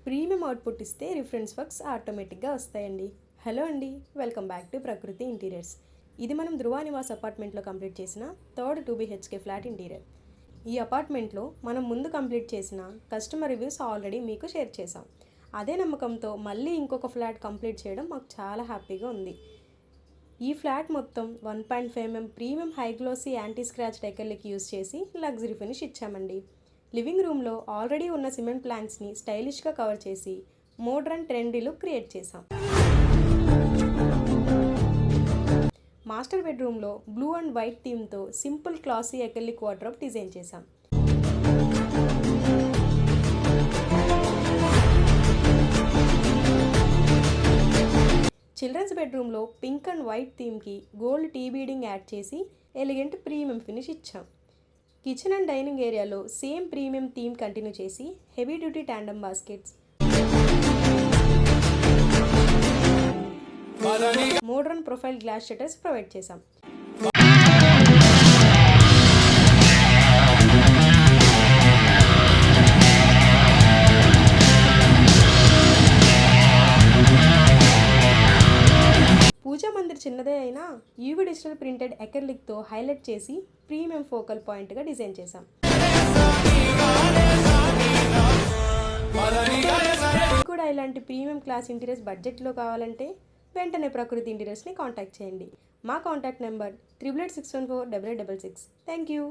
Premium output ఇస్తే reference works ఆటోమేటిక్గా వస్తాయండి. హలో అండి, వెల్కమ్ బ్యాక్ టు ప్రకృతి ఇంటీరియర్స్. ఇది మనం ధృవ నివాస్ అపార్ట్మెంట్లో కంప్లీట్ చేసిన థర్డ్ 2BHK ఫ్లాట్ ఇంటీరియర్. ఈ అపార్ట్మెంట్లో మనం ముందు కంప్లీట్ చేసిన కస్టమర్ రివ్యూస్ ఆల్రెడీ మీకు షేర్ చేసాం. అదే నమ్మకంతో మళ్ళీ ఇంకొక ఫ్లాట్ కంప్లీట్ చేయడం మాకు చాలా హ్యాపీగా ఉంది. ఈ ఫ్లాట్ మొత్తం 1.5mm premium high glossy anti scratch డెకర్లిక్ యూజ్ చేసి లగ్జరీ ఫినిష్ ఇచ్చామండి. లివింగ్ రూమ్లో ఆల్రెడీ ఉన్న సిమెంట్ ప్లాంక్స్ని స్టైలిష్గా కవర్ చేసి మోడ్రన్ ట్రెండీ లుక్ క్రియేట్ చేసాం. మాస్టర్ బెడ్రూమ్లో బ్లూ అండ్ వైట్ థీమ్తో simple classy acrylic wardrobe design చేసాం. చిల్డ్రన్స్ బెడ్రూమ్లో పింక్ అండ్ వైట్ థీమ్కి గోల్డ్ టీ బీడింగ్ యాడ్ చేసి ఎలిగెంట్ ప్రీమియం ఫినిష్ ఇచ్చాం. కిచెన్ అండ్ డైనింగ్ ఏరియాలో సేమ్ ప్రీమియం థీమ్ కంటిన్యూ చేసి heavy duty tandem baskets, modern profile glass shutters provide చేశాం. పూజా మందిర్ చిన్నదే అయినా యూవీ డిజిటల్ ప్రింటెడ్ ఎకర్లిక్తో హైలైట్ చేసి ప్రీమియం ఫోకల్ పాయింట్గా డిజైన్ చేశాం. కూడా ఇలాంటి ప్రీమియం క్లాస్ ఇంటీరియర్స్ బడ్జెట్లో కావాలంటే వెంటనే ప్రకృతి ఇంటీరియర్స్ని కాంటాక్ట్ చేయండి. మా కాంటాక్ట్ నెంబర్ 88614866. Thank you.